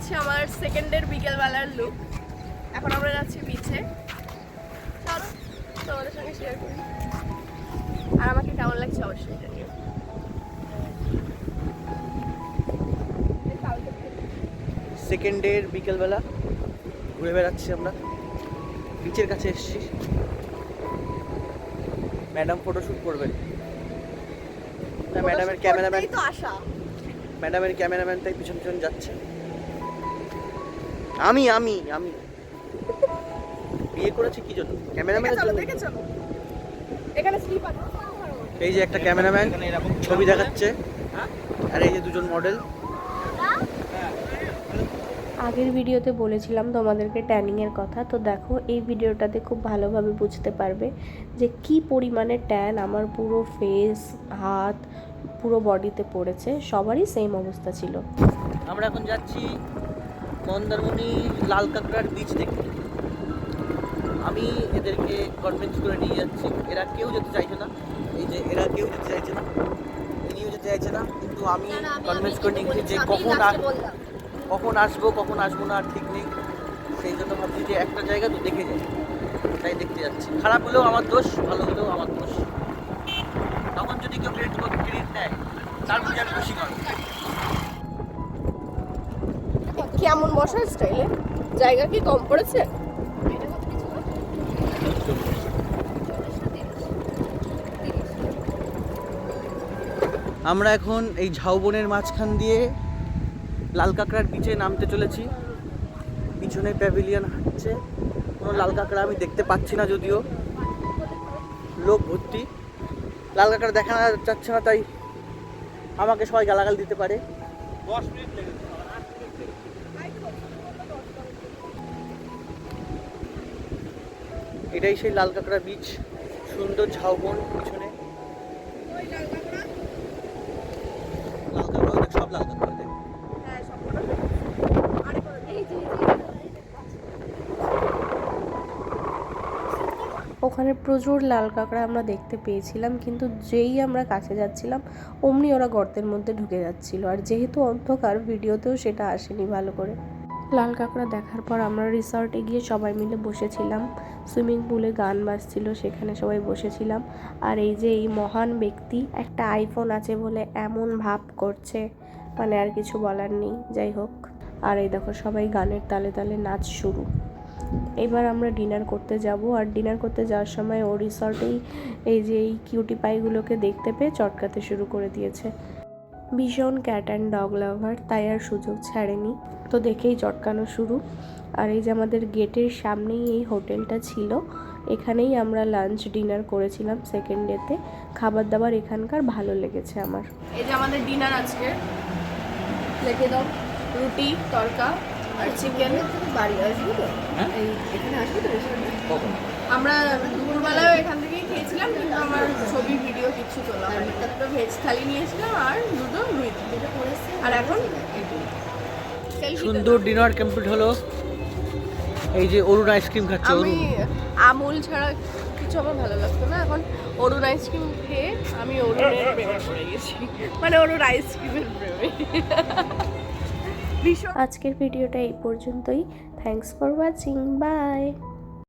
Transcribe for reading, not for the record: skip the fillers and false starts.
হচ্ছে আমার সেকেন্ডের বিকেলবেলার লুক। এখন আমরা যাচ্ছি বিচে, চলো তোমাদের সঙ্গে শেয়ার করি আর আমাকে কেমন লাগছে অবশ্যই জানিও। সেকেন্ডের বিকেলবেলা ঘুরে বেড়াচ্ছি আমরা, বিচের কাছে এসেছি। ম্যাডাম ফটোশ্যুট করবেন, ম্যাডামের ক্যামেরাম্যান তো আশা, ম্যাডামের ক্যামেরাম্যান তাই পিছন পিছন যাচ্ছে। আমি আমি আমি বিয়ে করেছি কি জন্য? ক্যামেরাম্যানের জন্য। এখানে স্লিপ আছে। এই যে একটা ক্যামেরাম্যান ছবি দেখাচ্ছে, আর এই যে দুজন মডেল। আগের ভিডিওতে বলেছিলাম তোমাদেরকে ট্যানিংয়ের কথা, তো দেখো এই ভিডিওটাতে খুব ভালোভাবে বুঝতে পারবে যে কি পরিমাণে ট্যান আমার পুরো ফেস, হাত, পুরো বডিতে পড়েছে। সবারই সেম অবস্থা ছিল। আমরা এখন যাচ্ছি মন্দারমণি লাল কাঁকড়ার বীচ দেখতে। আমি এদেরকে কনভিন্স করে নিয়ে যাচ্ছি, এরা কেউ যেতে চাইছে না। এই যে এরা কেউ যেতে চাইছে না, ইনিও যেতে চাইছে না, কিন্তু আমি কনভিন্স করে নিয়ে গেছি যে কখন আসবো কখন আসবো না আর ঠিক নেই। সেই জন্য ভাবছি যে একটা জায়গা তো দেখে যাই, তাই দেখতে যাচ্ছি। খারাপ হলেও আমার দোষ, ভালো হলেও আমার দোষ। তখন যদি কেউ ক্রেডিট নেয় তার মধ্যে আমি খুশি করব। কেমন বসার স্টাইলে জায়গা কি কম পড়েছে? আমরা এখন এই ঝাউবনের মাঝখান দিয়ে লাল কাঁকড়ার বিচে নামতে চলেছি। পিছনে প্যাভিলিয়ন হাঁটছে, কোনো লাল কাঁকড়া আমি দেখতে পাচ্ছি না, যদিও লোক ভর্তি। লাল কাঁকড়া দেখা যাচ্ছে না, তাই আমাকে সবাই গালাগাল দিতে পারে। এটাই সেই লাল কাঁকড়া বিচ, সুন্দর ঝাউবন পিছনে। লাল কাঁকড়া দেখ, সব লাল কাঁকড়া দেখ। ওখানে প্রচুর লাল কাঁকড়া আমরা দেখতে পেয়েছিলাম, কিন্তু যেই আমরা কাছে যাচ্ছিলাম অমনি ওরা গর্তের মধ্যে ঢুকে যাচ্ছিল। আর যেহেতু অন্ধকার, ভিডিওতেও সেটা আসেনি ভালো করে। লাল কাঁকড়া দেখার পর আমরা রিসর্টে গিয়ে সবাই মিলে বসেছিলাম। সুইমিং পুলে গান বাজছিল, সেখানে সবাই বসেছিলাম। আর এই যে এই মহান ব্যক্তি একটা আইফোন আছে বলে এমন ভাব করছে, মানে আর কিছু বলার নেই। যাই হোক, আর এই দেখো সবাই গানের তালে তালে নাচ শুরু। এবার আমরা ডিনার করতে যাব, আর ডিনার করতে যাওয়ার সময় ও রিসর্টেই এই যে এই কিউটি পাইগুলোকে দেখতে পেয়ে চটকাতে শুরু করে দিয়েছে। ভীষণ ক্যাট অ্যান্ড ডগ লাভার, তাই আর সুযোগ ছাড়েনি, তো দেখেই চটকানো শুরু। আর এই যে আমাদের গেটের সামনেই এই হোটেলটা ছিল, এখানেই আমরা লাঞ্চ ডিনার করেছিলাম সেকেন্ড ডেতে। খাবার দাবার এখানকার ভালো লেগেছে আমার। এই যে আমাদের ডিনার আজকে লেগে দাও, রুটি তড়কা আর চিকেন। বাড়ি আসবো তো, এই এখানে আসবো তো কখন? আমরা দুপুরবেলাও এখান থেকেই খেয়েছিলাম, কিন্তু আমার ছবি ভিডিও কিছু তোলা হয়নি। তারপরে ভেজ থালি নিয়েছিলাম আর দুটো রুই, আর এখন সুন্দর ডিনার কমপ্লিট হলো। এই যে অরুণ আইসক্রিম খাচ্ছে। আমি আমুল ছাড়া কিছু আমার ভালো লাগতো না, এখন অরুণ আইসক্রিম খেয়ে আমি অরুণের প্রেমে পড়ে গেছি, মানে অরুণ আইসক্রিমের প্রেমে। আজকের ভিডিওটা এই পর্যন্তই। Thanks for watching, by.